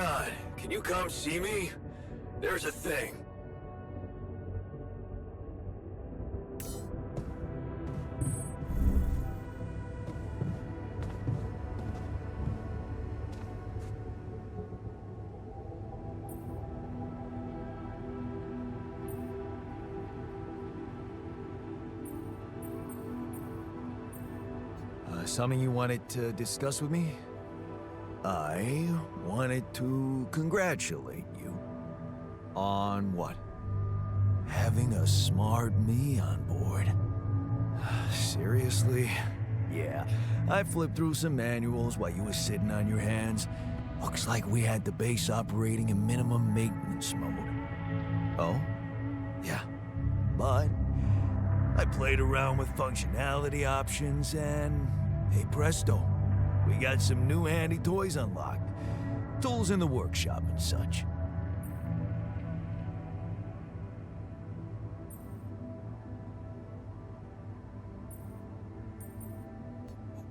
Jan, can you come see me? There's a thing. Something you wanted to discuss with me? I wanted to congratulate you. On what? Having a smart me on board. Seriously? Yeah, I flipped through some manuals while you were sitting on your hands. Looks like we had the base operating in minimum maintenance mode. Oh? Yeah. But I played around with functionality options and, hey presto, we got some new handy toys unlocked. Tools in the workshop and such.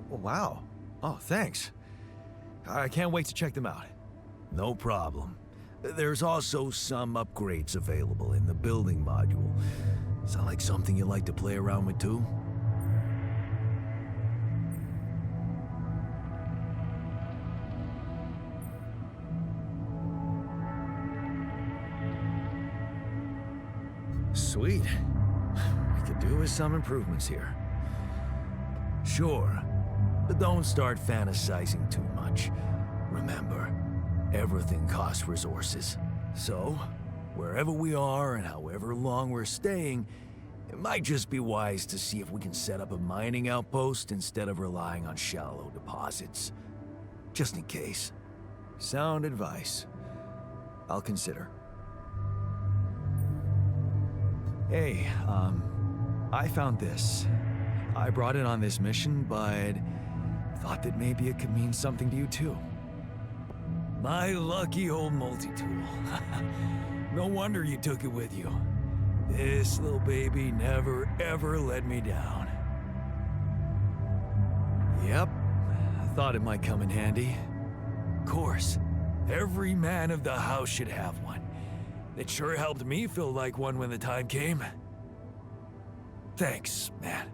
Wow. Oh, thanks. I can't wait to check them out. No problem. There's also some upgrades available in the building module. Sound like something you like to play around with too? Sweet. We could do with some improvements here. Sure, but don't start fantasizing too much. Remember, everything costs resources. So, wherever we are and however long we're staying, it might just be wise to see if we can set up a mining outpost instead of relying on shallow deposits. Just in case. Sound advice. I'll consider. Hey, I found this. I brought it on this mission, but thought that maybe it could mean something to you too. My lucky old multi-tool. No wonder you took it with you. This little baby never ever let me down. Yep, I thought it might come in handy. Of course, every man of the house should have one. It sure helped me feel like one when the time came. Thanks, man.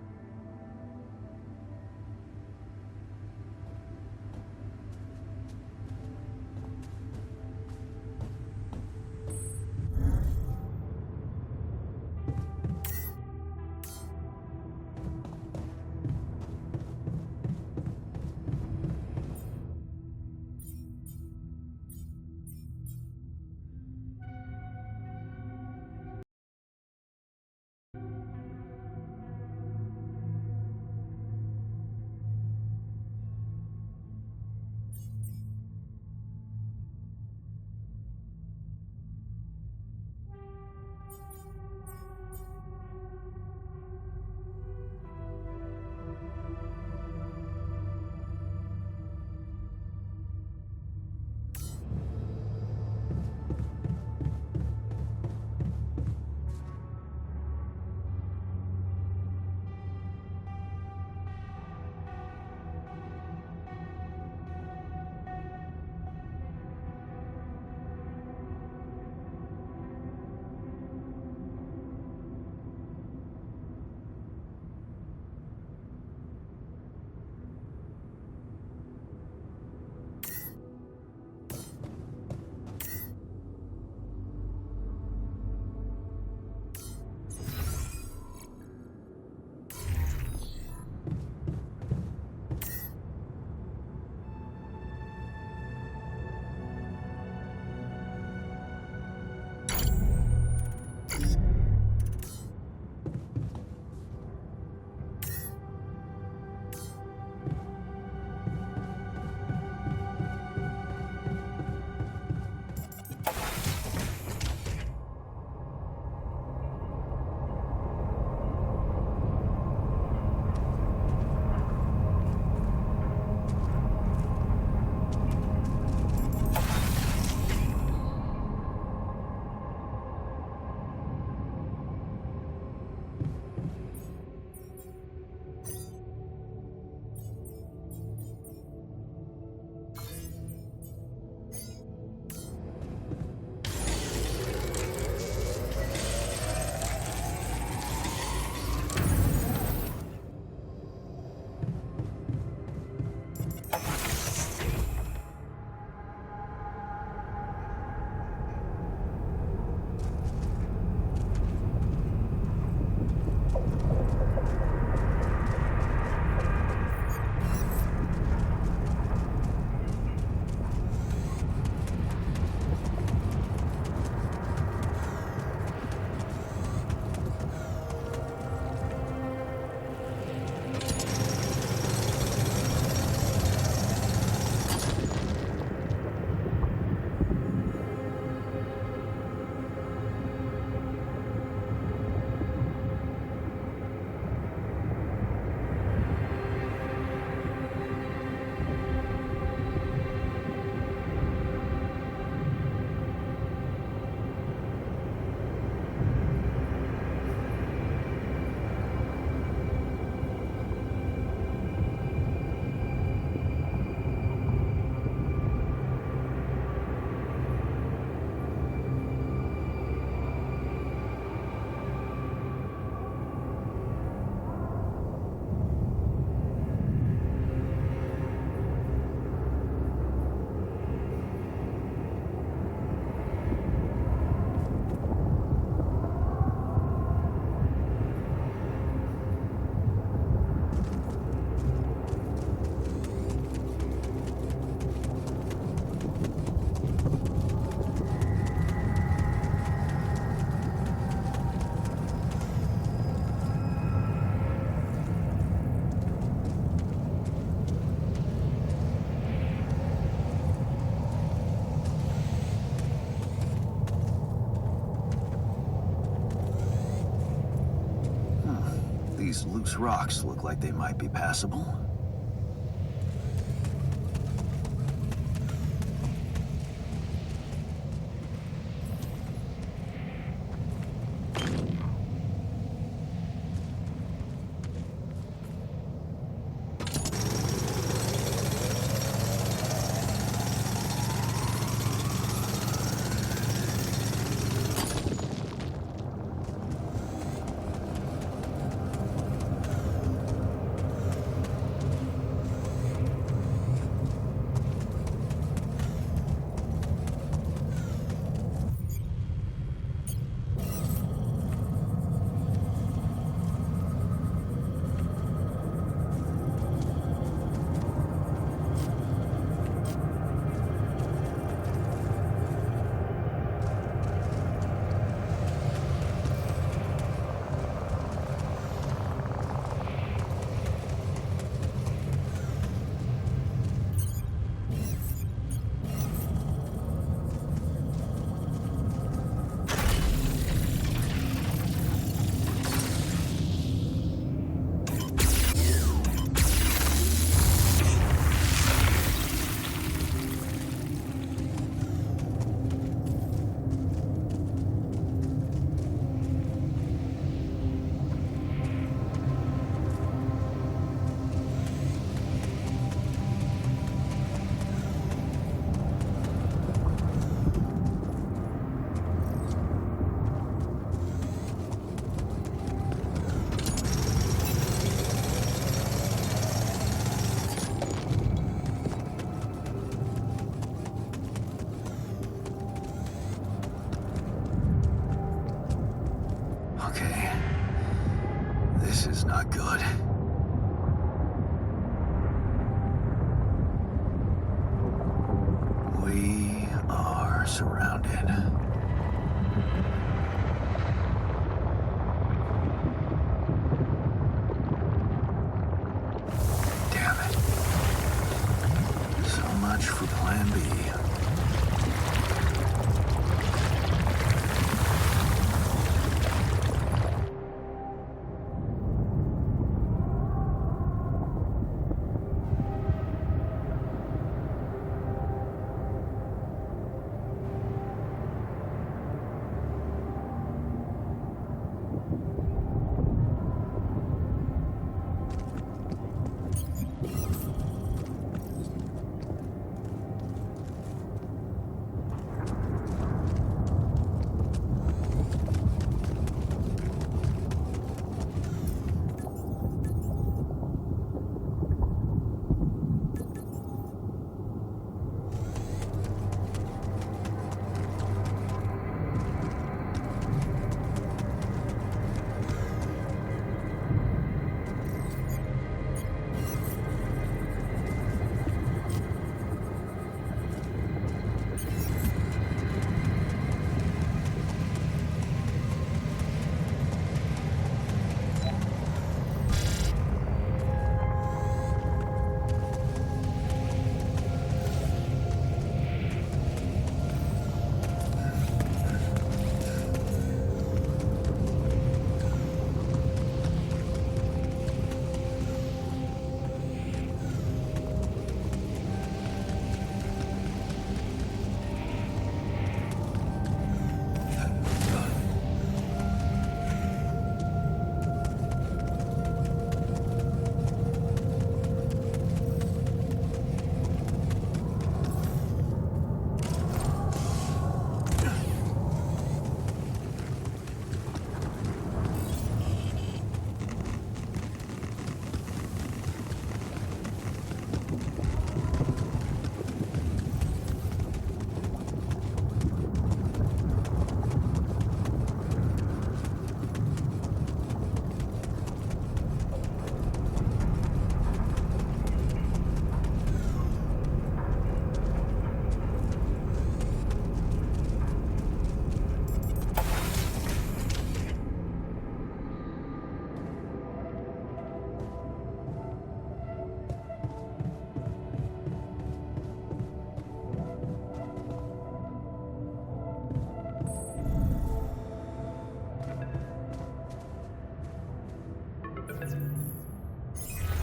These loose rocks look like they might be passable. Okay. This is not good. We are surrounded. Damn it. So much for Plan B.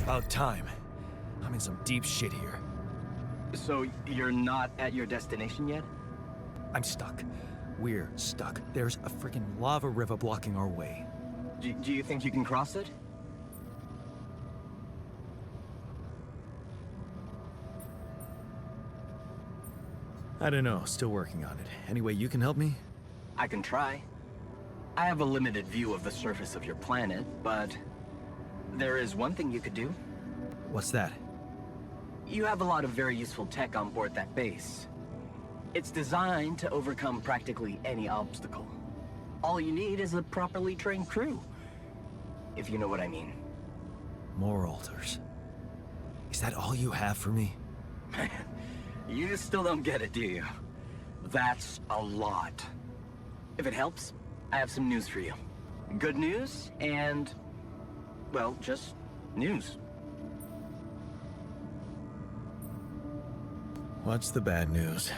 About time. I'm in some deep shit here. So you're not at your destination yet? I'm stuck. We're stuck. There's a freaking lava river blocking our way. Do you think you can cross it? I don't know. Still working on it. Anyway, you can help me? I can try. I have a limited view of the surface of your planet, but there is one thing you could do. What's that? You have a lot of very useful tech on board that base. It's designed to overcome practically any obstacle. All you need is a properly trained crew, if you know what I mean. More alters. Is that all you have for me? You still don't get it, do you? That's a lot. If it helps, I have some news for you. Good news and, well, just news. What's the bad news?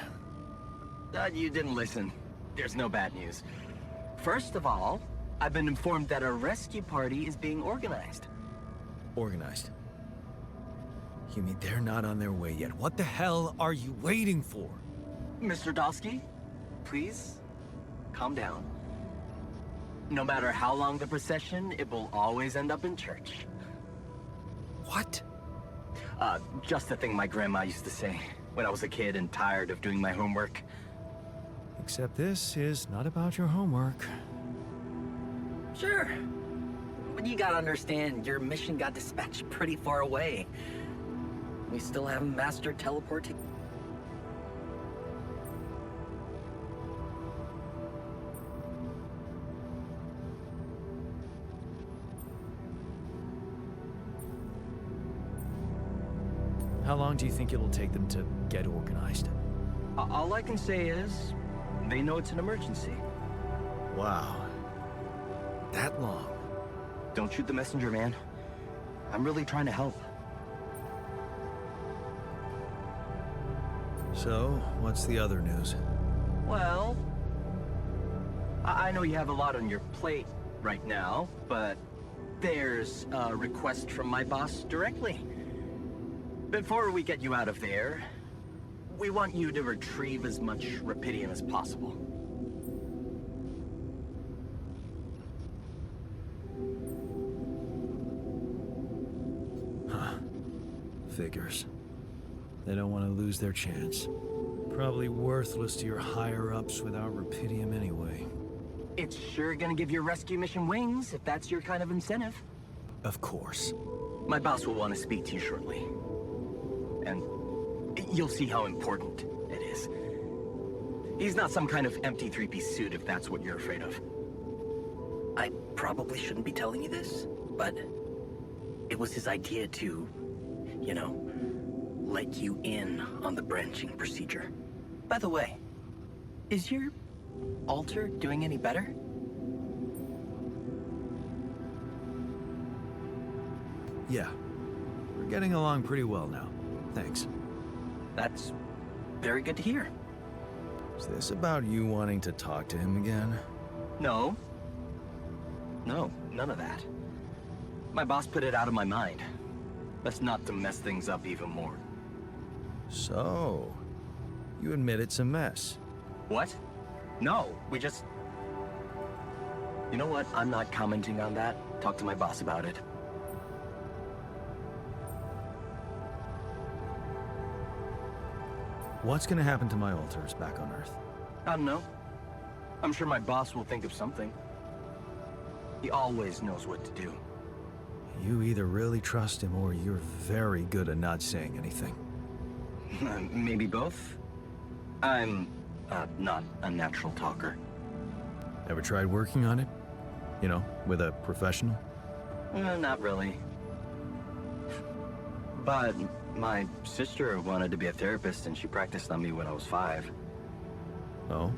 You didn't listen. There's no bad news. First of all, I've been informed that a rescue party is being organized. Organized. You mean they're not on their way yet? What the hell are you waiting for? Mr. Dosky, please, calm down. No matter how long the procession, it will always end up in church. What? Just the thing my grandma used to say when I was a kid and tired of doing my homework. Except this is not about your homework. Sure. But you gotta understand, your mission got dispatched pretty far away. We still haven't mastered teleporting. How long do you think it'll take them to get organized? All I can say is, they know it's an emergency. Wow. That long? Don't shoot the messenger, man. I'm really trying to help. So, what's the other news? Well, I know you have a lot on your plate right now, but there's a request from my boss directly. Before we get you out of there, we want you to retrieve as much Rapidium as possible. Huh. Figures. They don't want to lose their chance. Probably worthless to your higher-ups without Rapidium anyway. It's sure gonna give your rescue mission wings, if that's your kind of incentive. Of course. My boss will want to speak to you shortly. And you'll see how important it is. He's not some kind of empty three-piece suit if that's what you're afraid of. I probably shouldn't be telling you this, but it was his idea to, you know, let you in on the branching procedure. By the way, is your altar doing any better? Yeah. We're getting along pretty well now. Thanks. That's very good to hear. Is this about you wanting to talk to him again? No. No, none of that. My boss put it out of my mind. That's not to mess things up even more. So, you admit it's a mess. What? No, we just... You know what? I'm not commenting on that. Talk to my boss about it. What's gonna happen to my altars back on Earth? I don't know. I'm sure my boss will think of something. He always knows what to do. You either really trust him or you're very good at not saying anything. Maybe both. I'm not a natural talker. Ever tried working on it? You know, with a professional? Not really. But my sister wanted to be a therapist and she practiced on me when I was 5. Oh?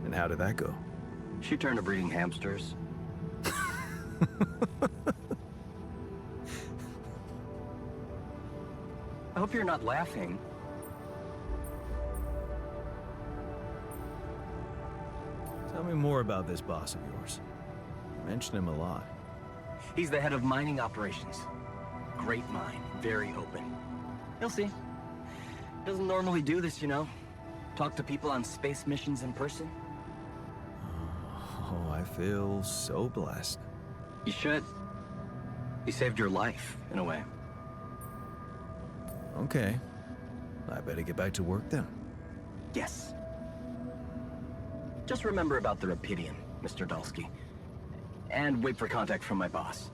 And how did that go? She turned to breeding hamsters. I hope you're not laughing. Tell me more about this boss of yours. You mention him a lot. He's the head of mining operations. Great mine, very open. You'll see. Doesn't normally do this, you know. Talk to people on space missions in person. Oh, I feel so blessed. You should. He saved your life, in a way. Okay. I better get back to work then. Yes. Just remember about the Rapidian, Mr. Dulski. And wait for contact from my boss.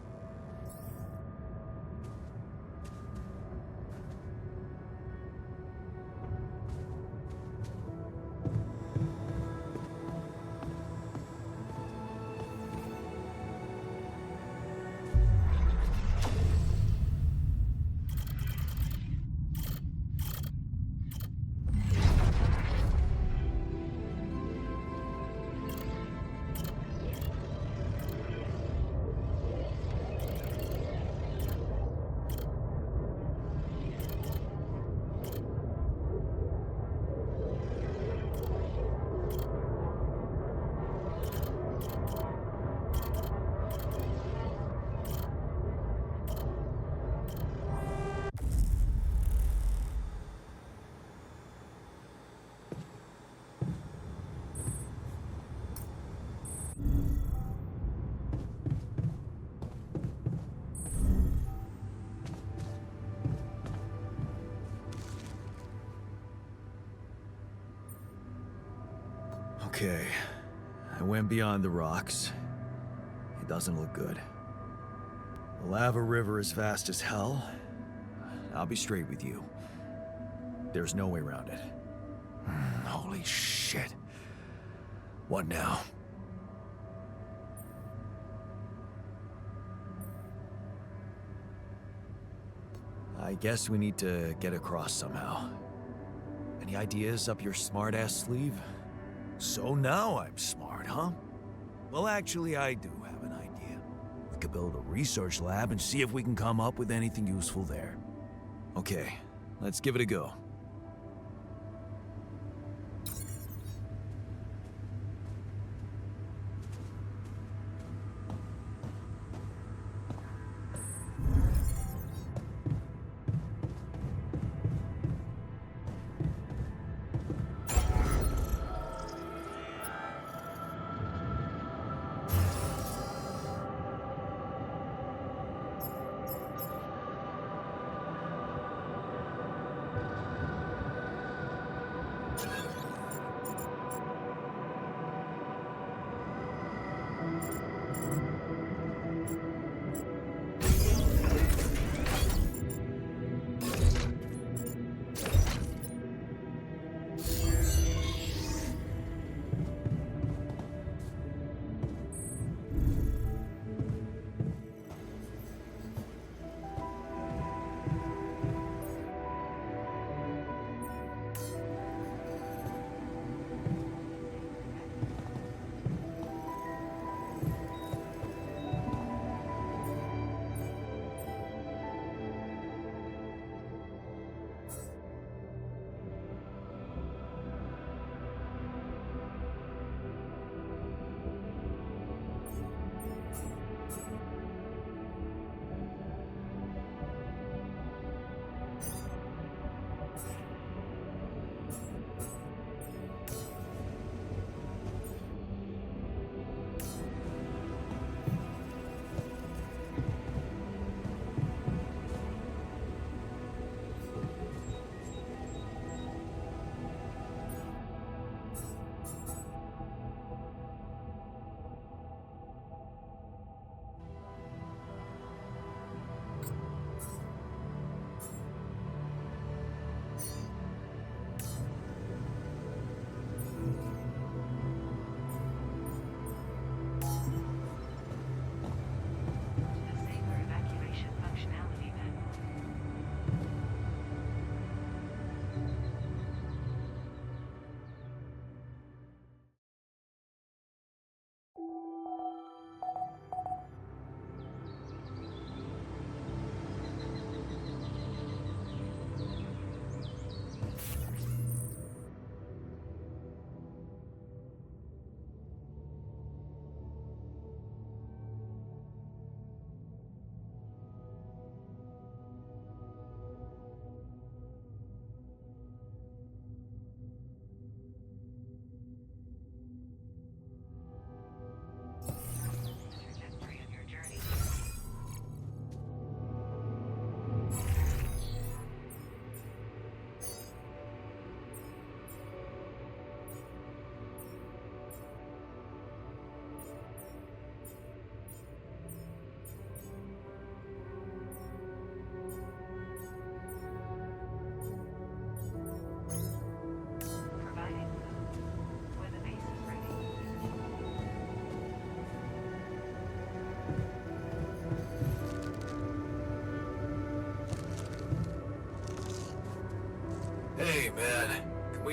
Okay. I went beyond the rocks. It doesn't look good. The lava river is fast as hell. I'll be straight with you. There's no way around it. Holy shit. What now? I guess we need to get across somehow. Any ideas up your smart-ass sleeve? So now I'm smart, huh? Well, actually, I do have an idea. We could build a research lab and see if we can come up with anything useful there. Okay, let's give it a go.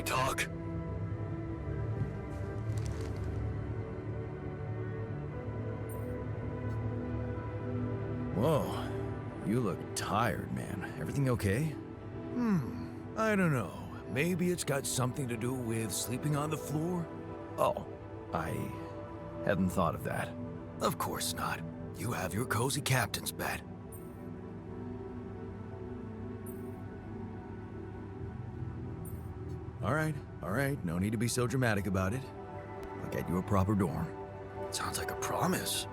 we talk? Whoa, you look tired, man. Everything okay? I don't know. Maybe it's got something to do with sleeping on the floor? Oh, I hadn't thought of that. Of course not. You have your cozy captain's bed. All right, no need to be so dramatic about it. I'll get you a proper dorm. Sounds like a promise.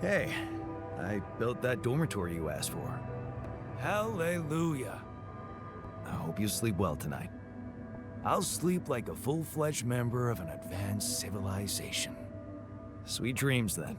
Hey, I built that dormitory you asked for. Hallelujah. I hope you sleep well tonight. I'll sleep like a full-fledged member of an advanced civilization. Sweet dreams, then.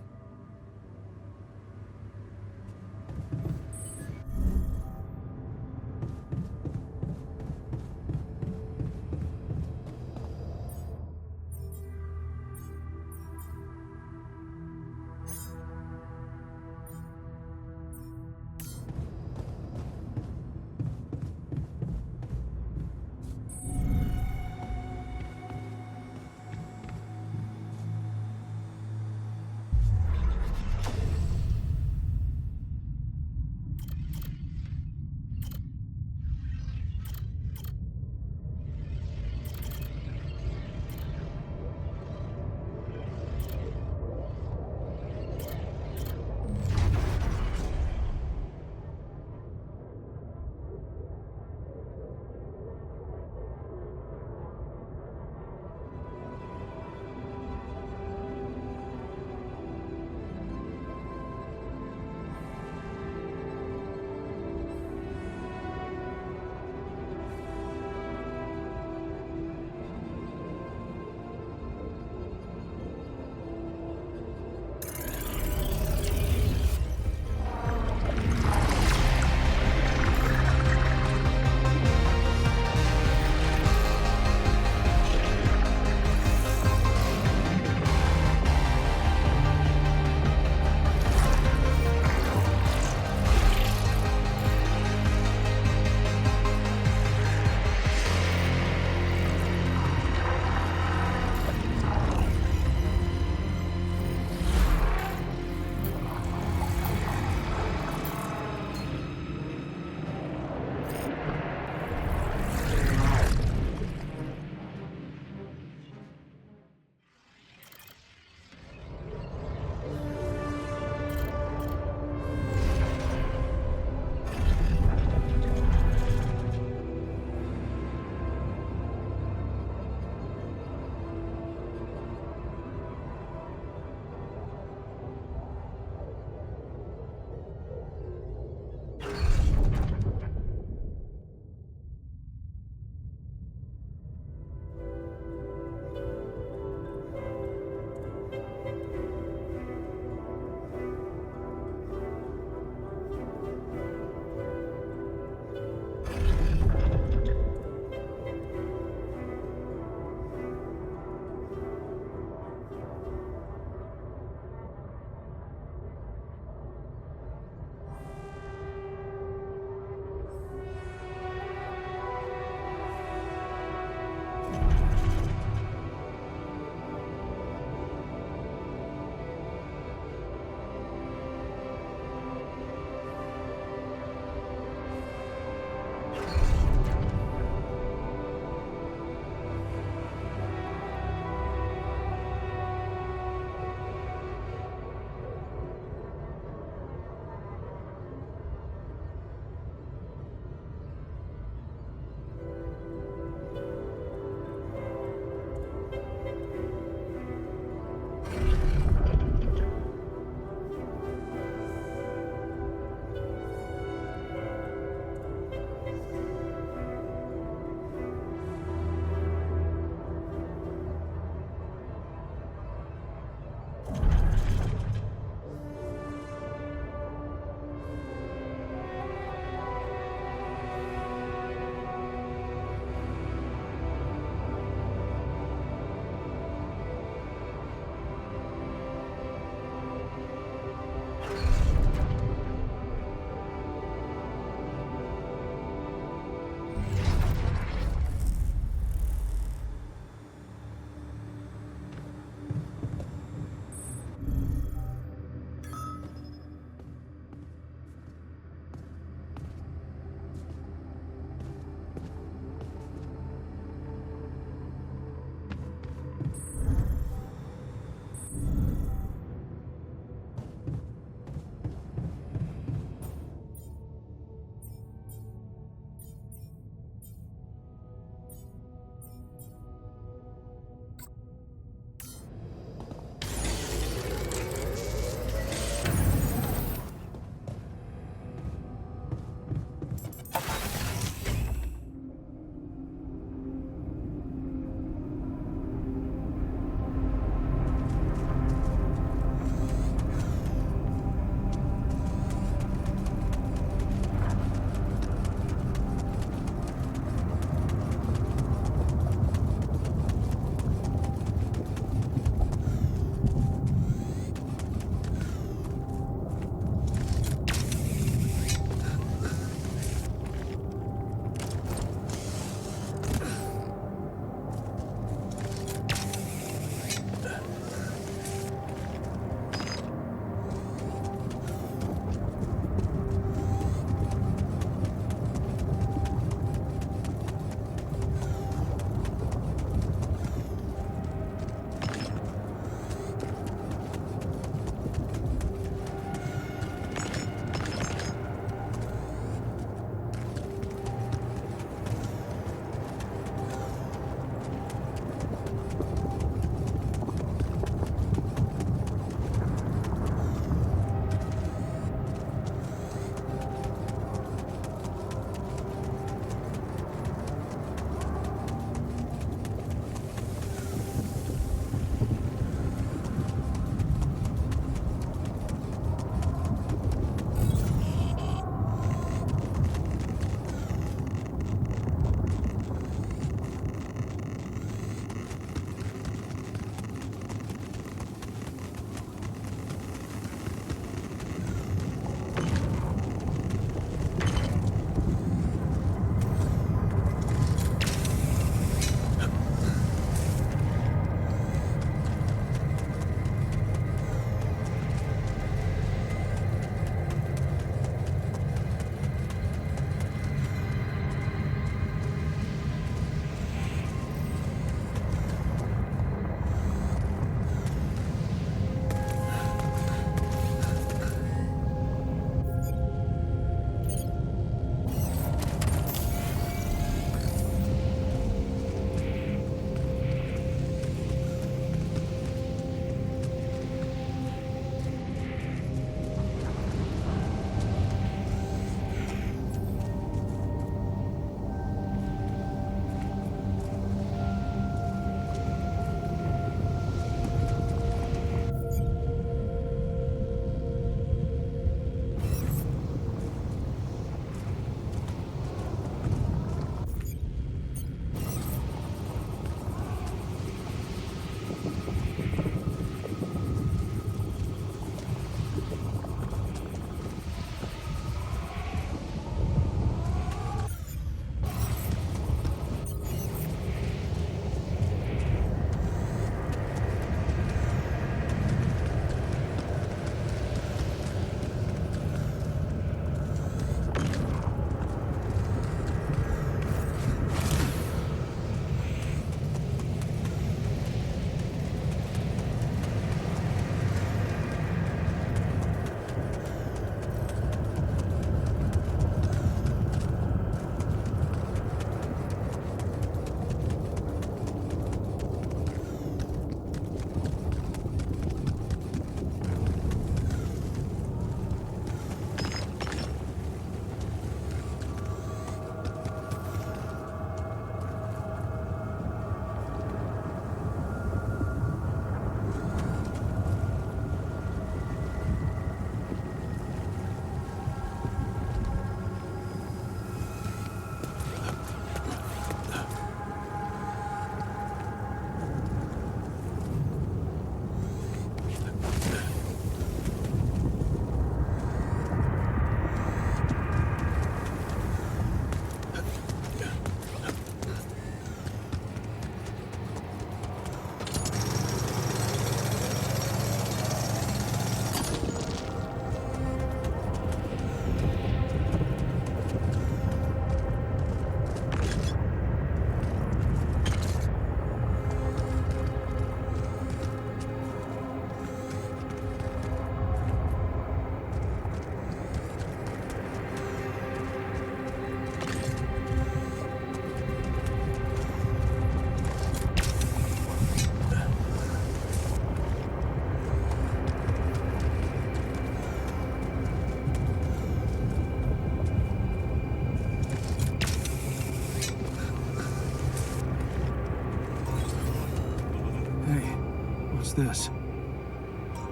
What's this?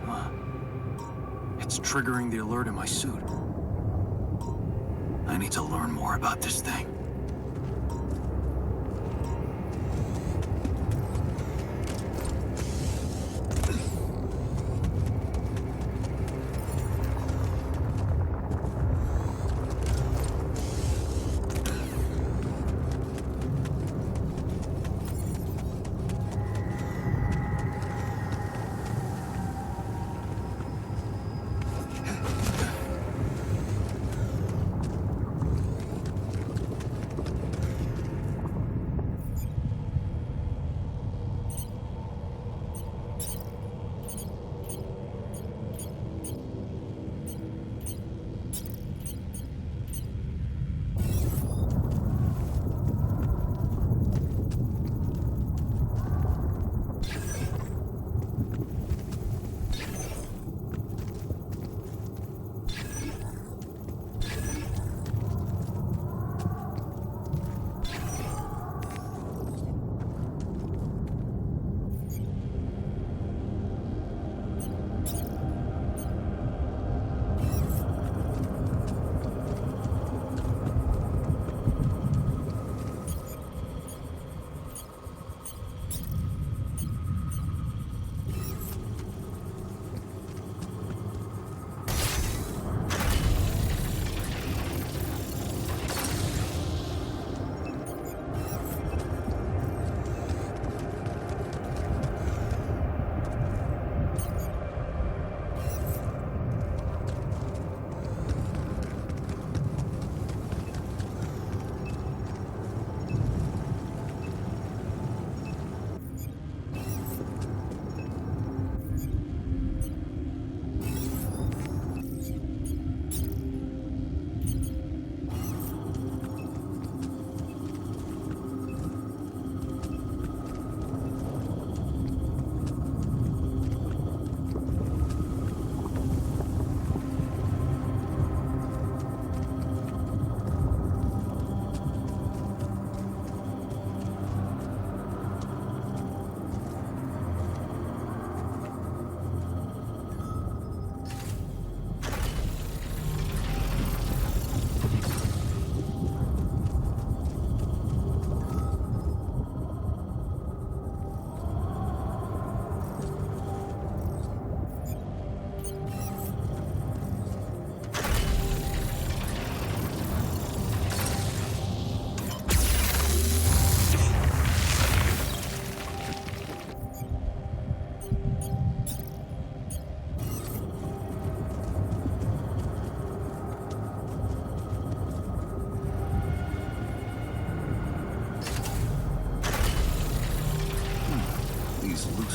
Huh. It's triggering the alert in my suit. I need to learn more about this thing.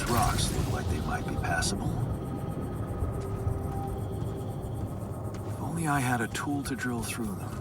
Rocks look like they might be passable. If only I had a tool to drill through them.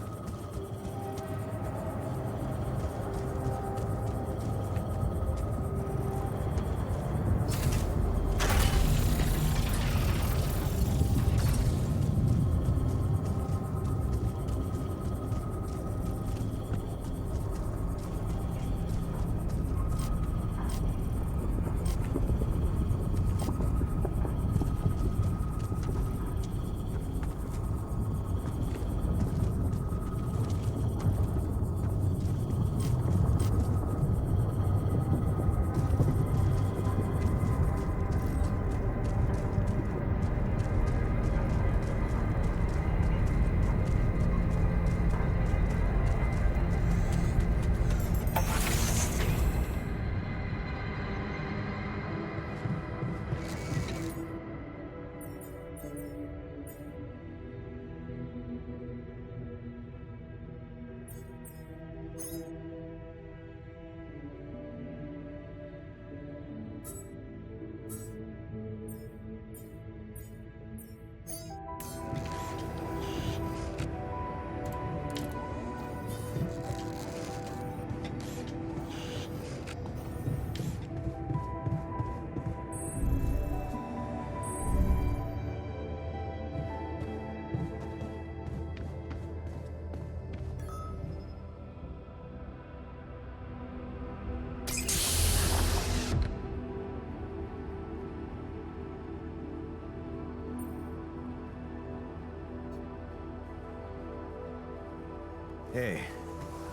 Hey,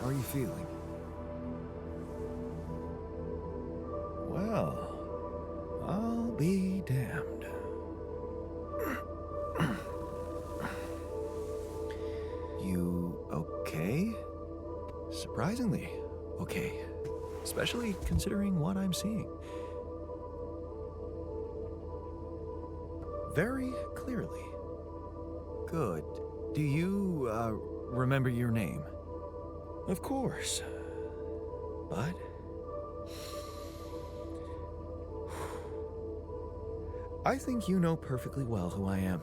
how are you feeling? Well, I'll be damned. You okay? Surprisingly okay. Especially considering what I'm seeing. Very clearly. Good. Do you, remember your name? Of course. But... I think you know perfectly well who I am.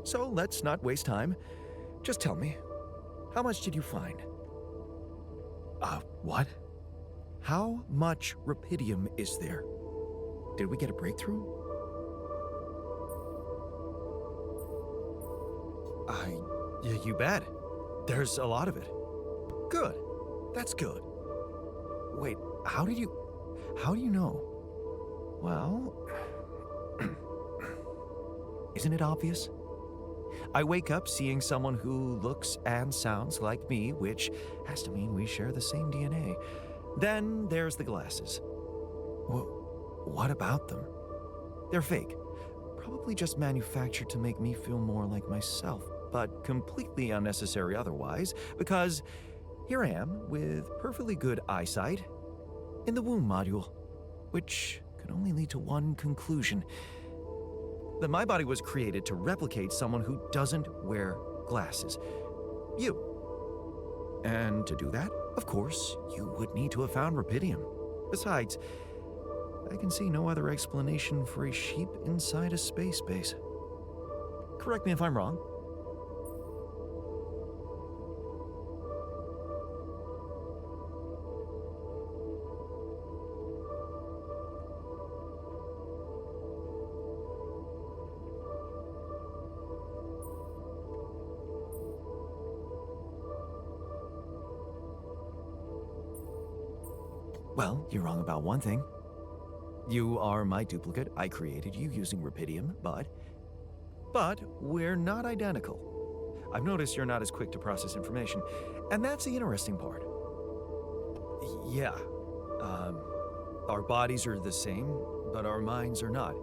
So let's not waste time. Just tell me, how much did you find? What? How much rupidium is there? Did we get a breakthrough? Yeah, you bet. There's a lot of it. Good. That's good. Wait, how do you know? Well, isn't it obvious? I wake up seeing someone who looks and sounds like me, which has to mean we share the same DNA. Then there's the glasses. What about them? They're fake. Probably just manufactured to make me feel more like myself, but completely unnecessary otherwise, because here I am with perfectly good eyesight in the womb module, which could only lead to one conclusion: that my body was created to replicate someone who doesn't wear glasses. You. And to do that, of course, you would need to have found rupidium. Besides, I can see no other explanation for a sheep inside a space base. Correct me if I'm wrong. Well, you're wrong about one thing. You are my duplicate. I created you using rupidium, but we're not identical. I've noticed you're not as quick to process information, and that's the interesting part. Yeah, our bodies are the same, but our minds are not.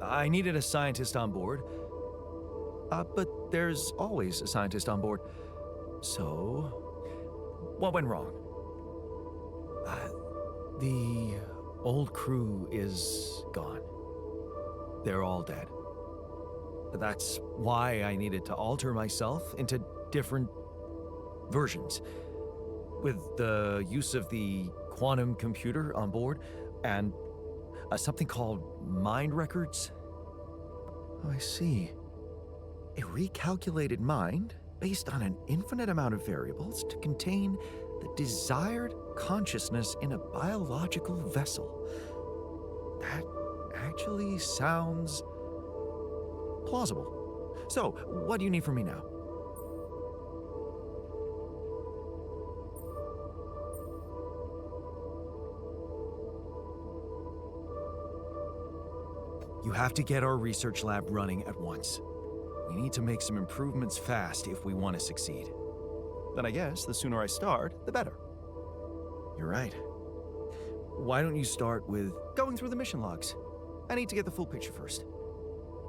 I needed a scientist on board, but there's always a scientist on board. So, what went wrong? The old crew is gone. They're all dead. That's why I needed to alter myself into different versions. With the use of the quantum computer on board and something called mind records. Oh, I see. A recalculated mind based on an infinite amount of variables to contain the desired consciousness in a biological vessel. That actually sounds plausible. So, what do you need from me now? You have to get our research lab running at once. We need to make some improvements fast if we want to succeed. Then I guess the sooner I start, the better. You're right. Why don't you start with going through the mission logs? I need to get the full picture first.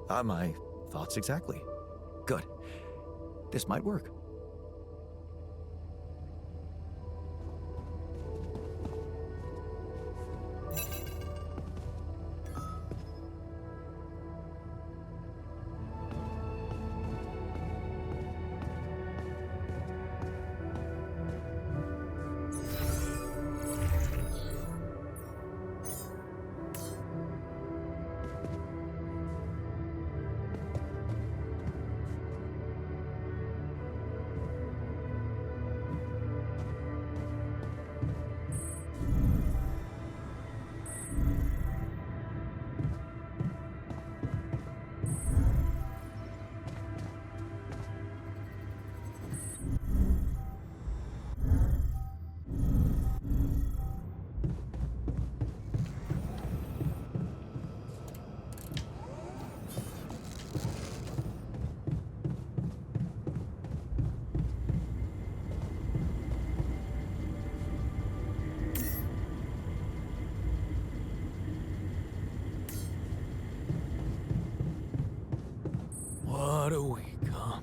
My thoughts exactly. Good. This might work. What a week, huh?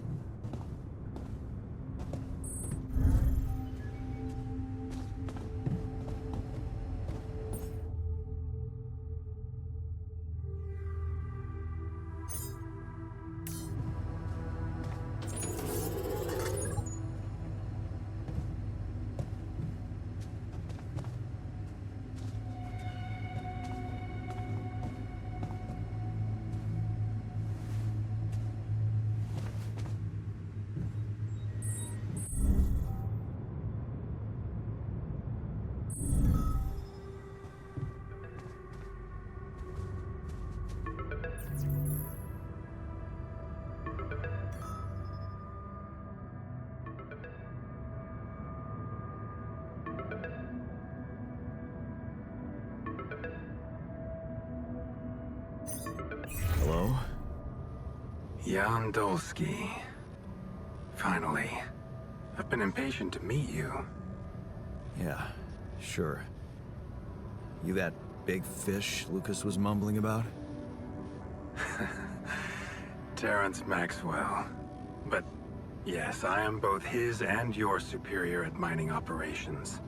Hello? Jan Dolsky. Finally. I've been impatient to meet you. Yeah, sure. You that big fish Lucas was mumbling about? Terrence Maxwell. But yes, I am both his and your superior at mining operations.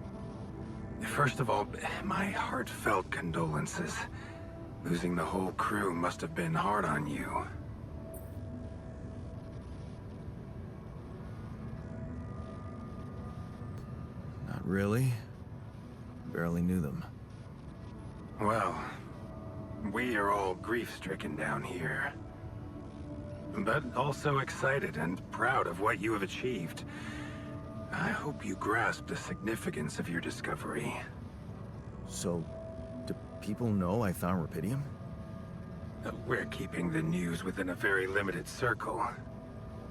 First of all, my heartfelt condolences. Losing the whole crew must have been hard on you. Not really. Barely knew them. Well, we are all grief-stricken down here. But also excited and proud of what you have achieved. I hope you grasp the significance of your discovery. So, do people know I found rubidium? We're keeping the news within a very limited circle.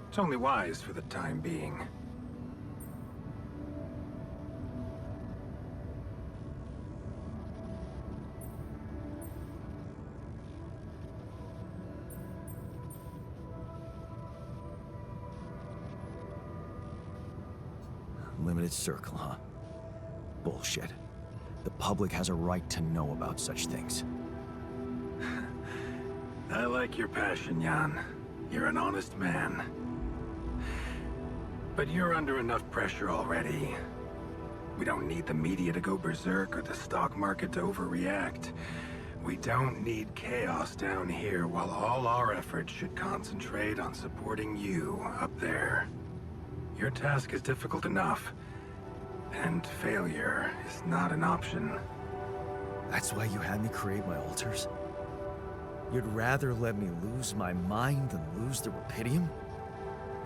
It's only wise for the time being. Limited circle, huh? Bullshit. The public has a right to know about such things. I like your passion, Jan. You're an honest man. But you're under enough pressure already. We don't need the media to go berserk or the stock market to overreact. We don't need chaos down here while all our efforts should concentrate on supporting you up there. Your task is difficult enough, and failure is not an option. That's why you had me create my altars? You'd rather let me lose my mind than lose the rubidium?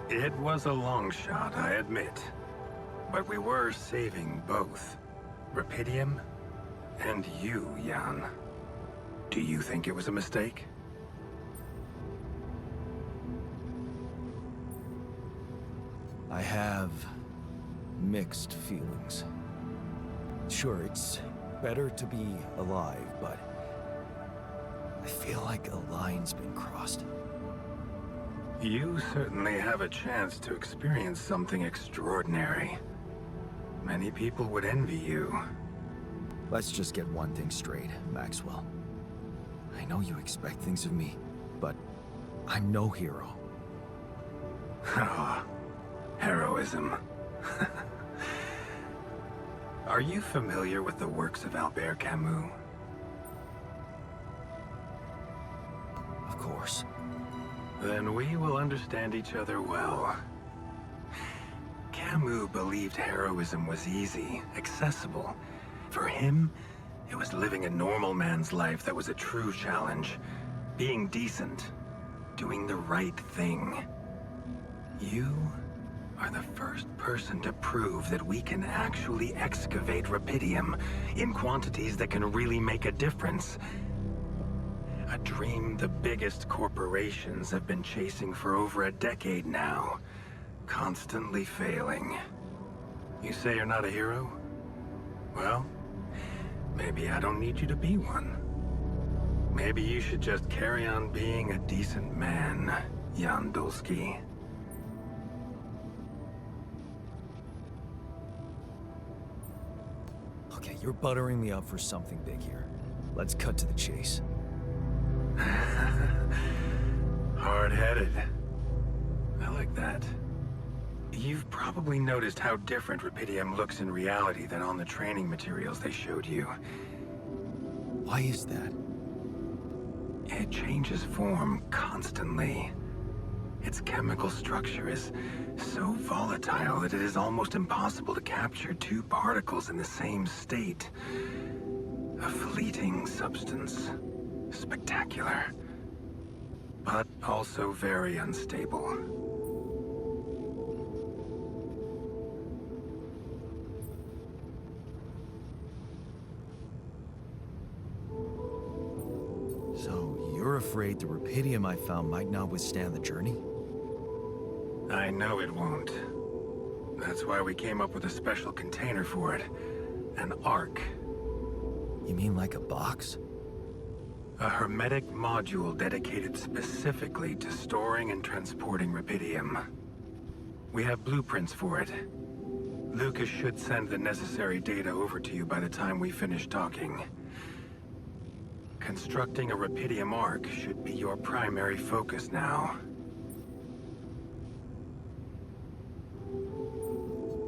It was a long shot, I admit. But we were saving both. Rubidium and you, Jan. Do you think it was a mistake? I have mixed feelings. Sure, it's better to be alive, but I feel like a line's been crossed. You certainly have a chance to experience something extraordinary. Many people would envy you. Let's just get one thing straight, Maxwell. I know you expect things of me, but I'm no hero. Ah, heroism. Are you familiar with the works of Albert Camus? Of course. Then we will understand each other well. Camus believed heroism was easy, accessible. For him, it was living a normal man's life that was a true challenge. Being decent. Doing the right thing. You are the first person to prove that we can actually excavate rubidium in quantities that can really make a difference. A dream the biggest corporations have been chasing for over a decade now, constantly failing. You say you're not a hero? Well, maybe I don't need you to be one. Maybe you should just carry on being a decent man, Jan Dolsky. Okay, you're buttering me up for something big here. Let's cut to the chase. Hard-headed. that. You've probably noticed how different Rupidium looks in reality than on the training materials they showed you. Why is that? It changes form constantly. Its chemical structure is so volatile that it is almost impossible to capture two particles in the same state. A fleeting substance. Spectacular. But also very unstable. So, you're afraid the rupidium I found might not withstand the journey? I know it won't. That's why we came up with a special container for it. An Ark. You mean like a box? A hermetic module dedicated specifically to storing and transporting rupidium. We have blueprints for it. Lucas should send the necessary data over to you by the time we finish talking. Constructing a rupidium Ark should be your primary focus now.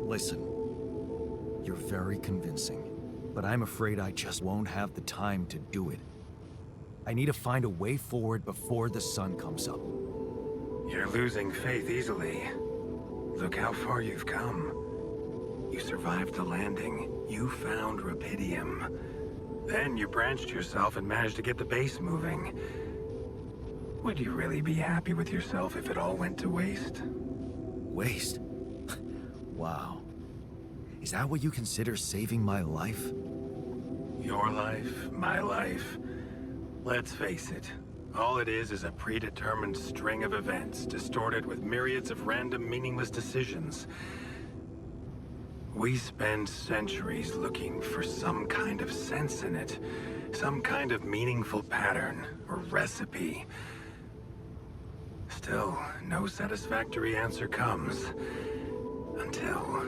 Listen, you're very convincing, but I'm afraid I just won't have the time to do it. I need to find a way forward before the sun comes up. You're losing faith easily. Look how far you've come. You survived the landing. You found rupidium. Then you branched yourself and managed to get the base moving. Would you really be happy with yourself if it all went to waste? Waste? Wow. Is that what you consider saving my life? Your life, my life. Let's face it. All it is a predetermined string of events, distorted with myriads of random, meaningless decisions. We spend centuries looking for some kind of sense in it, some kind of meaningful pattern or recipe. Still, no satisfactory answer comes. Until,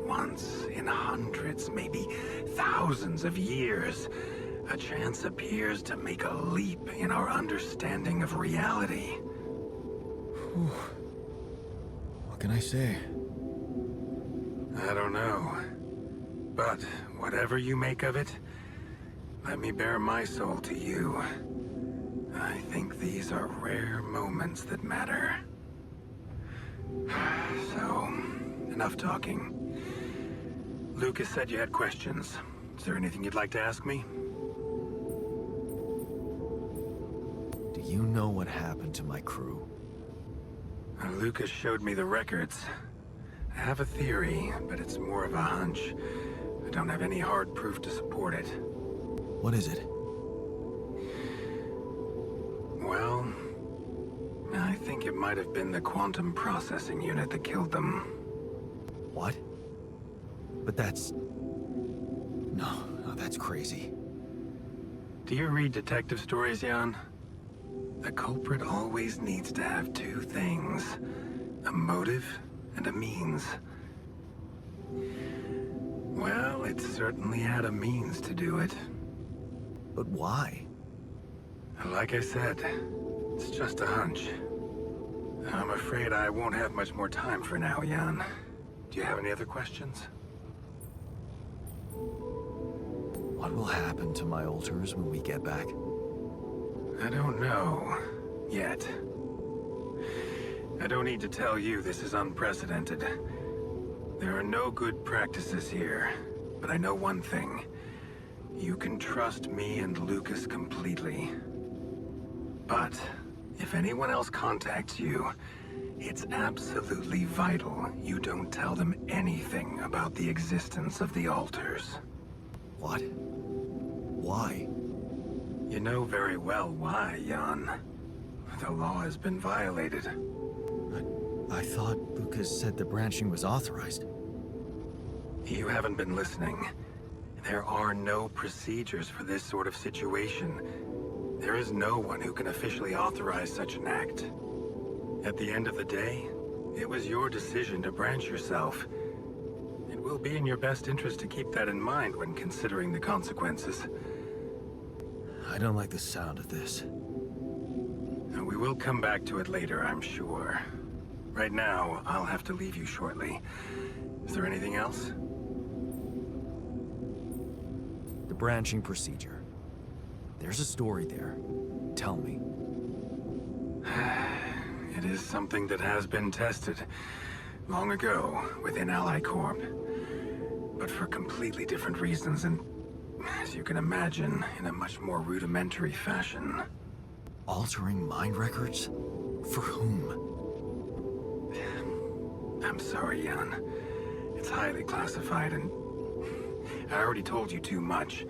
once in hundreds, maybe thousands of years, a chance appears to make a leap in our understanding of reality. What can I say? I don't know. But whatever you make of it, let me bare my soul to you. I think these are rare moments that matter. So, enough talking. Lucas said you had questions. Is there anything you'd like to ask me? Do you know what happened to my crew? Lucas showed me the records. I have a theory, but it's more of a hunch. I don't have any hard proof to support it. What is it? Well, I think it might have been the quantum processing unit that killed them. What? But that's... No, that's crazy. Do you read detective stories, Jan? The culprit always needs to have two things. A motive and a means. Well, it certainly had a means to do it. But why? Like I said, it's just a hunch. I'm afraid I won't have much more time for now, Jan. Do you have any other questions? What will happen to my alters when we get back? I don't know. Yet. I don't need to tell you this is unprecedented. There are no good practices here, but I know one thing. You can trust me and Lucas completely. But if anyone else contacts you, it's absolutely vital you don't tell them anything about the existence of the alters. What? Why? You know very well why, Jan. The law has been violated. I thought Lucas said the branching was authorized. You haven't been listening. There are no procedures for this sort of situation. There is no one who can officially authorize such an act. At the end of the day, it was your decision to branch yourself. It will be in your best interest to keep that in mind when considering the consequences. I don't like the sound of this. We will come back to it later, I'm sure. Right now, I'll have to leave you shortly. Is there anything else? The branching procedure. There's a story there. Tell me. It is something that has been tested long ago within Ally Corp. But for completely different reasons and, as you can imagine, in a much more rudimentary fashion. Altering mind records? For whom? I'm sorry, Jan. It's highly classified and I already told you too much.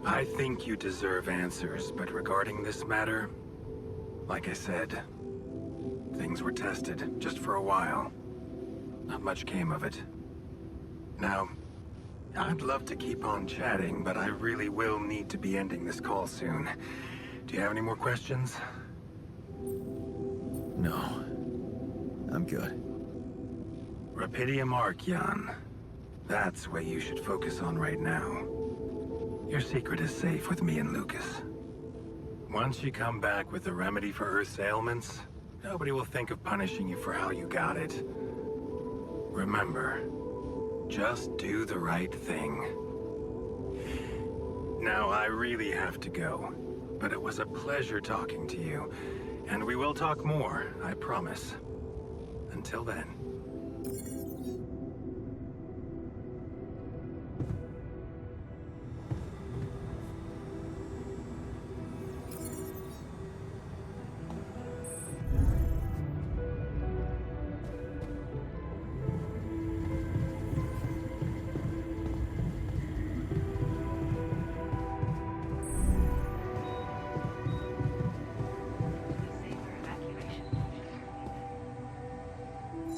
I think you deserve answers, but regarding this matter, like I said, things were tested just for a while. Not much came of it. Now, I'd love to keep on chatting, but I really will need to be ending this call soon. Do you have any more questions? No. I'm good. Rapidium Arc, Jan. That's what you should focus on right now. Your secret is safe with me and Lucas. Once you come back with a remedy for Earth's ailments, nobody will think of punishing you for how you got it. Remember, just do the right thing. Now, I really have to go, but it was a pleasure talking to you, and we will talk more, I promise. Until then.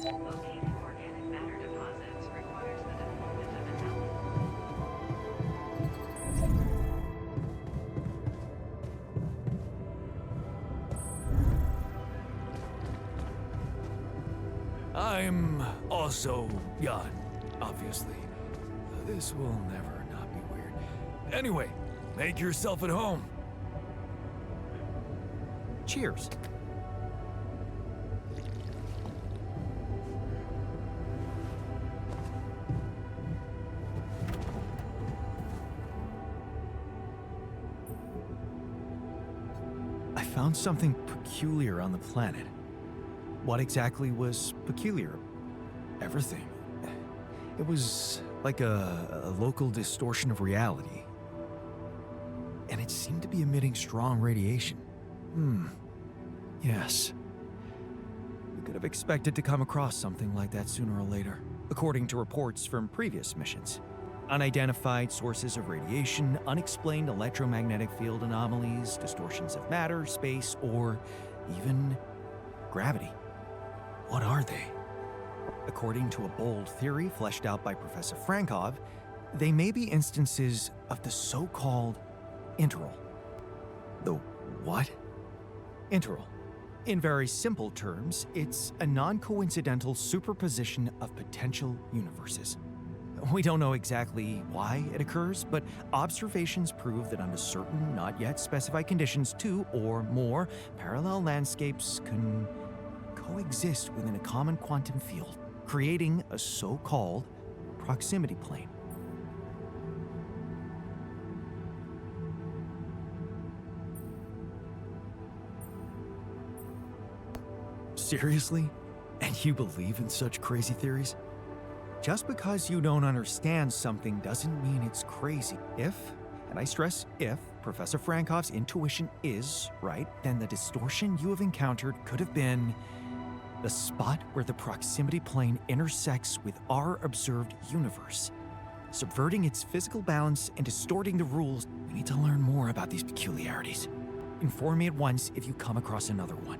Locating organic matter deposits requires the deployment of an I'm also Jan, obviously. This will never not be weird. Anyway, make yourself at home. Cheers. I found something peculiar on the planet. What exactly was peculiar? Everything. It was like a local distortion of reality. And it seemed to be emitting strong radiation. Yes. We could have expected to come across something like that sooner or later, according to reports from previous missions. Unidentified sources of radiation, unexplained electromagnetic field anomalies, distortions of matter, space, or even gravity. What are they? According to a bold theory fleshed out by Professor Frankov, they may be instances of the so-called interval. The what? Interval. In very simple terms, it's a non-coincidental superposition of potential universes. We don't know exactly why it occurs, but observations prove that under certain, not yet specified conditions, two or more parallel landscapes can coexist within a common quantum field, creating a so-called proximity plane. Seriously? And you believe in such crazy theories? Just because you don't understand something doesn't mean it's crazy. If, and I stress if, Professor Frankov's intuition is right, then the distortion you have encountered could have been the spot where the proximity plane intersects with our observed universe, subverting its physical balance and distorting the rules. We need to learn more about these peculiarities. Inform me at once if you come across another one.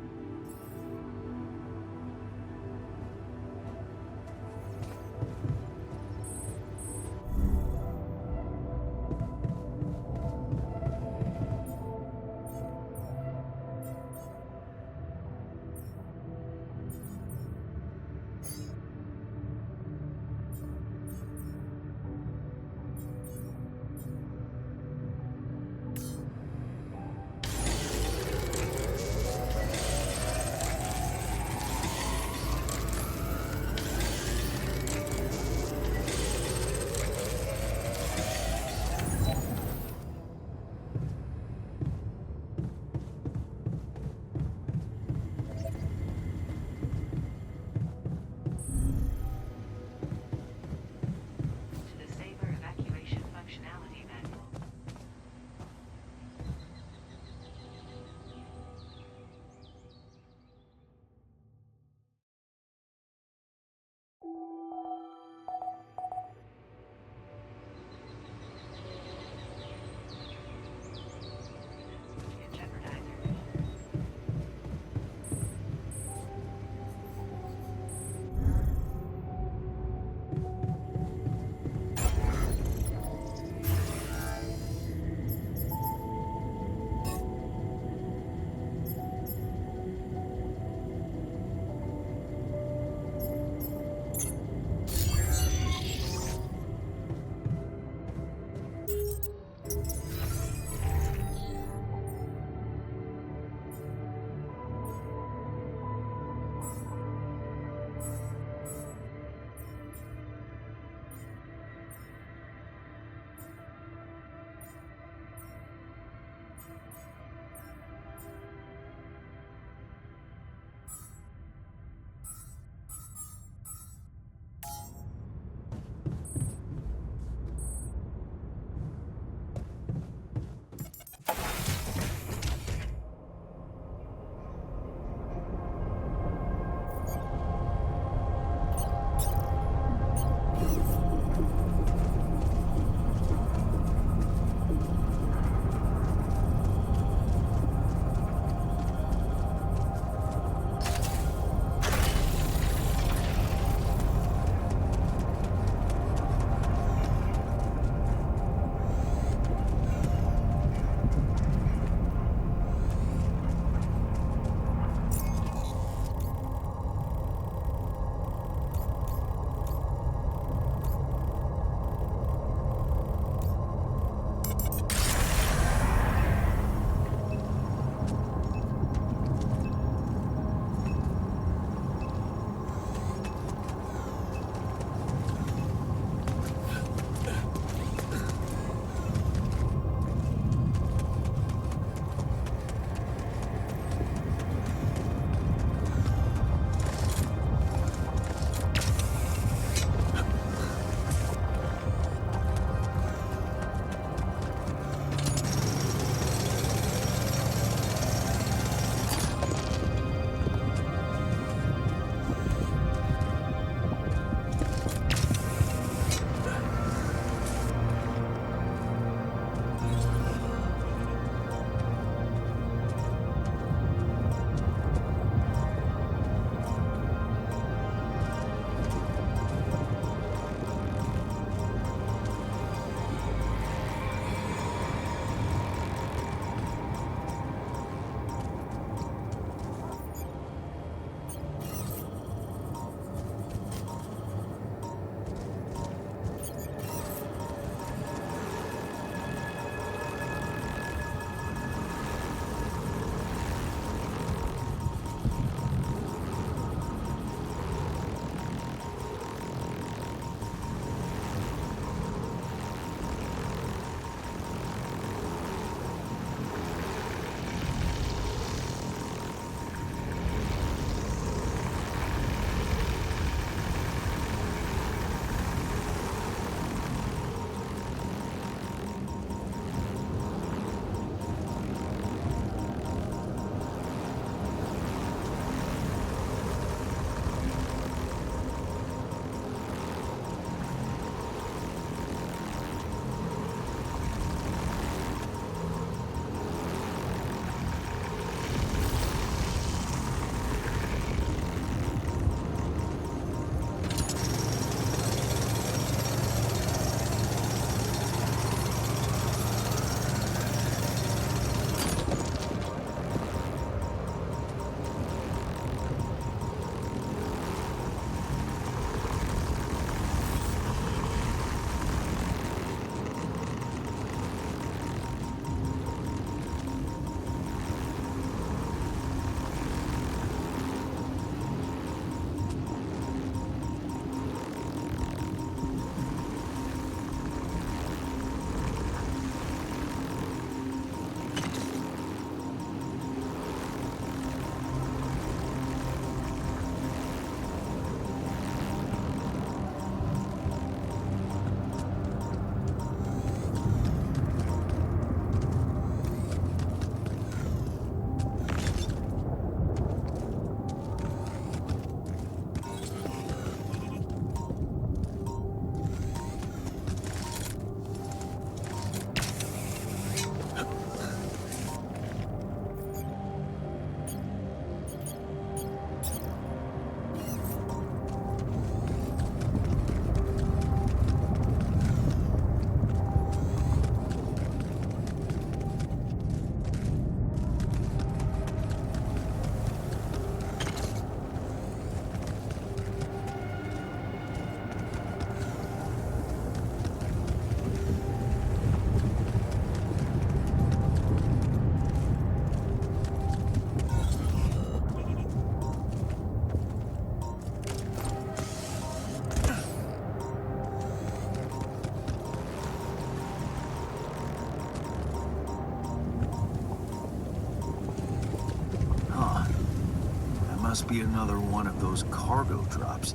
must be another one of those cargo drops.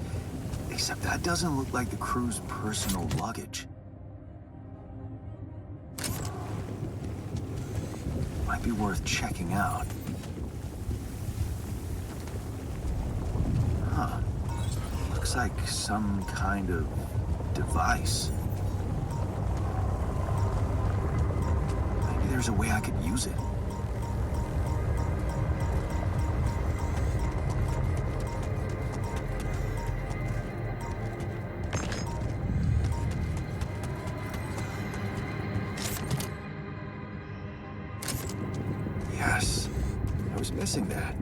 Except that doesn't look like the crew's personal luggage. Might be worth checking out. Huh. Looks like some kind of device. Maybe there's a way I could use it. Yes, I was missing that.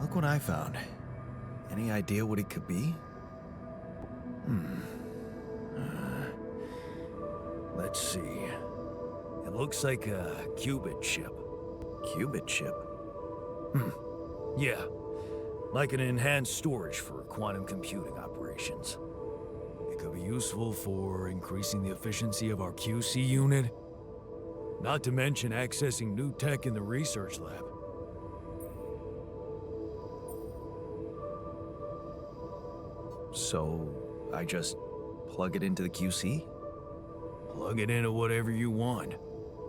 Look what I found. Any idea what it could be? Let's see. It looks like a qubit chip. Qubit chip? Yeah. Like an enhanced storage for quantum computing operations. It could be useful for increasing the efficiency of our QC unit. Not to mention accessing new tech in the research lab. So, I just plug it into the QC? Plug it into whatever you want.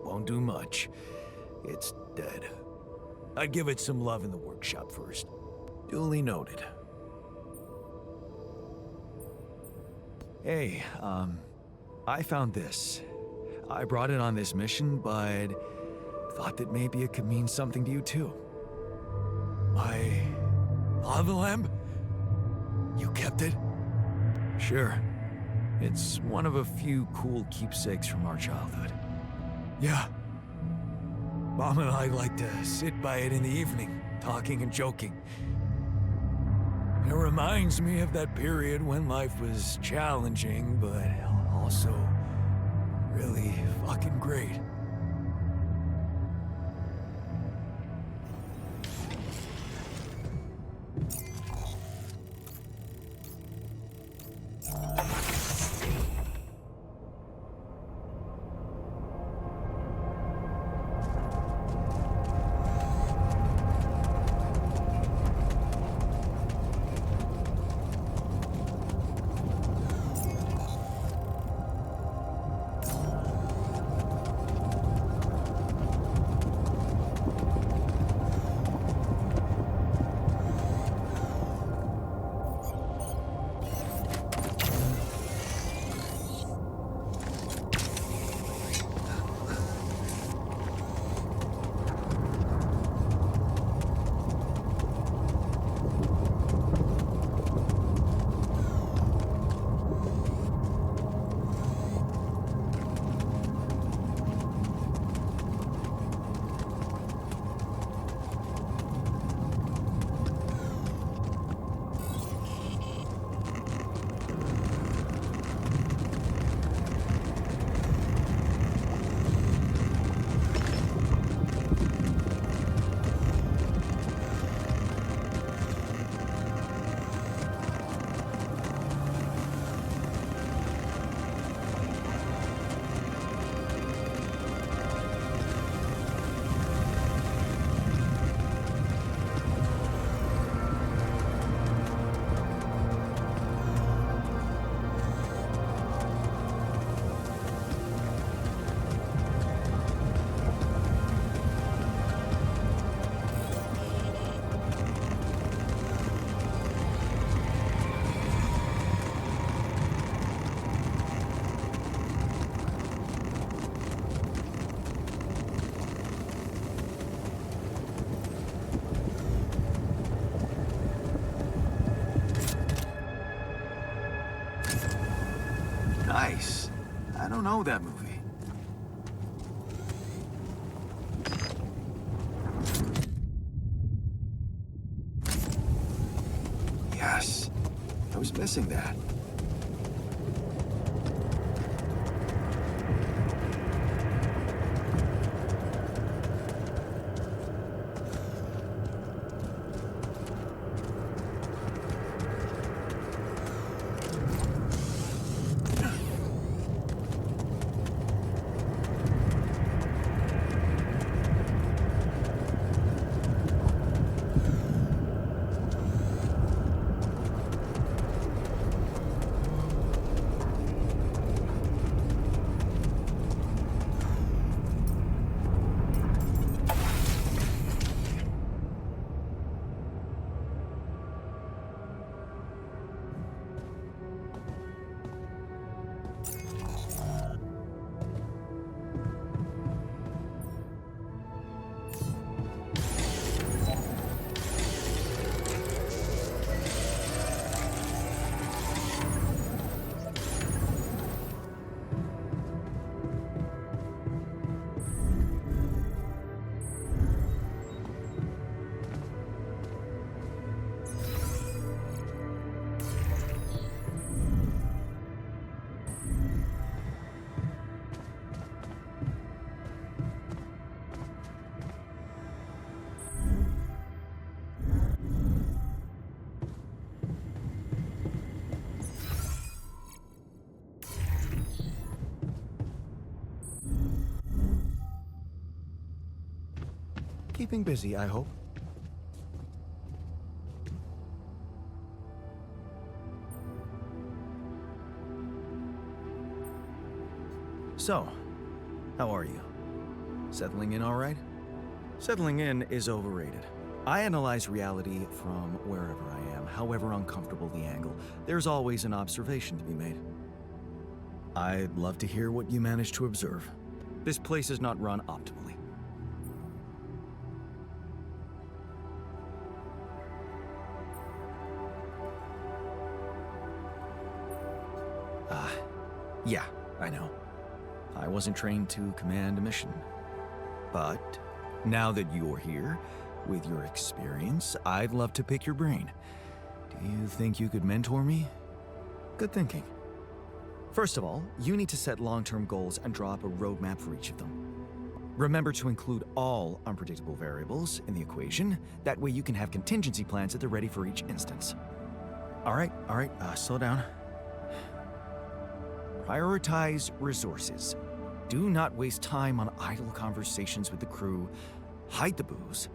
Won't do much. It's dead. I'd give it some love in the workshop first. Duly noted. Hey, I found this. I brought it on this mission, but thought that maybe it could mean something to you too. My lava lamp? You kept it? Sure. It's one of a few cool keepsakes from our childhood. Yeah. Mom and I like to sit by it in the evening, talking and joking. It reminds me of that period when life was challenging, but also really fucking great. I don't know that movie. Yes. I was missing that. Keeping busy, I hope. So, how are you? Settling in all right? Settling in is overrated. I analyze reality from wherever I am, however uncomfortable the angle. There's always an observation to be made. I'd love to hear what you managed to observe. This place is not run optimally. Yeah, I know. I wasn't trained to command a mission. But now that you're here, with your experience, I'd love to pick your brain. Do you think you could mentor me? Good thinking. First of all, you need to set long-term goals and draw up a roadmap for each of them. Remember to include all unpredictable variables in the equation. That way you can have contingency plans at the ready for each instance. All right, slow down. Prioritize resources. Do not waste time on idle conversations with the crew. Hide the booze.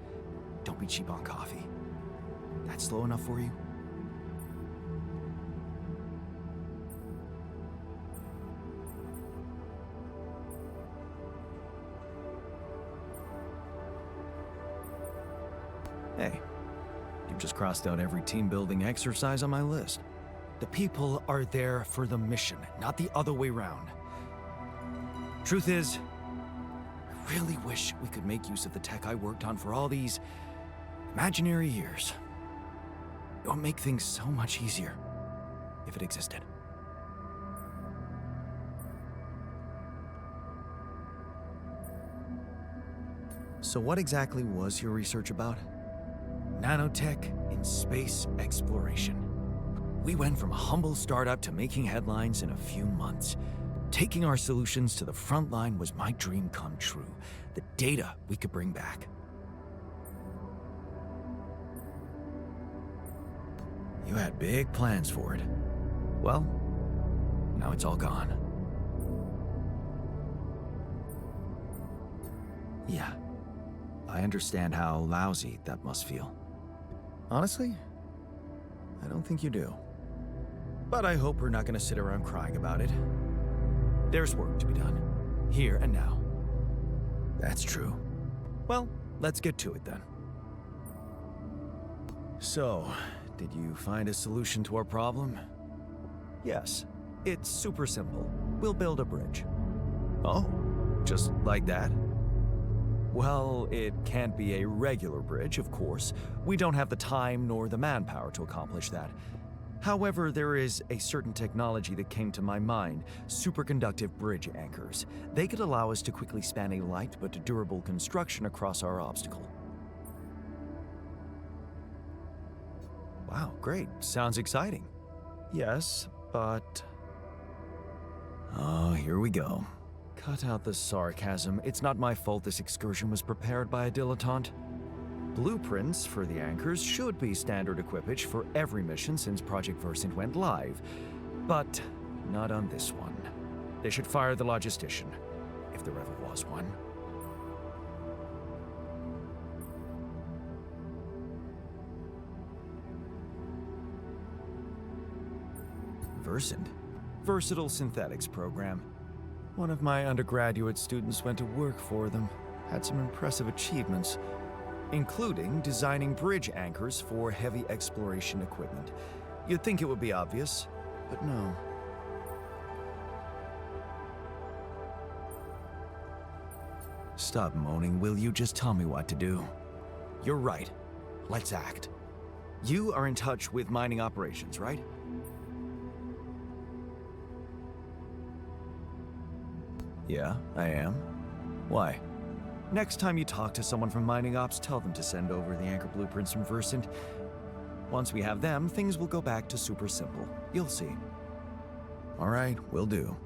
Don't be cheap on coffee. That's slow enough for you? Hey, you've just crossed out every team-building exercise on my list. The people are there for the mission, not the other way round. Truth is, I really wish we could make use of the tech I worked on for all these imaginary years. It would make things so much easier if it existed. So what exactly was your research about? Nanotech in space exploration. We went from a humble startup to making headlines in a few months. Taking our solutions to the front line was my dream come true. The data we could bring back. You had big plans for it. Well, now it's all gone. Yeah, I understand how lousy that must feel. Honestly, I don't think you do. But I hope we're not going to sit around crying about it. There's work to be done, here and now. That's true. Well, let's get to it then. So, did you find a solution to our problem? Yes, it's super simple. We'll build a bridge. Oh, just like that? Well, it can't be a regular bridge, of course. We don't have the time nor the manpower to accomplish that. However, there is a certain technology that came to my mind, superconductive bridge anchors. They could allow us to quickly span a light but durable construction across our obstacle. Wow, great. Sounds exciting. Yes, but... Oh, here we go. Cut out the sarcasm. It's not my fault this excursion was prepared by a dilettante. Blueprints for the anchors should be standard equipage for every mission since Project Versant went live, but not on this one. They should fire the logistician, if there ever was one. Versant? Versatile Synthetics program. One of my undergraduate students went to work for them, had some impressive achievements, including designing bridge anchors for heavy exploration equipment. You'd think it would be obvious, but no. Stop moaning, will you? Just tell me what to do. You're right. Let's act. You are in touch with mining operations, right? Yeah, I am. Why? Next time you talk to someone from mining ops, tell them to send over the anchor blueprints from Versant. Once we have them, things will go back to super simple. You'll see. All right, will do.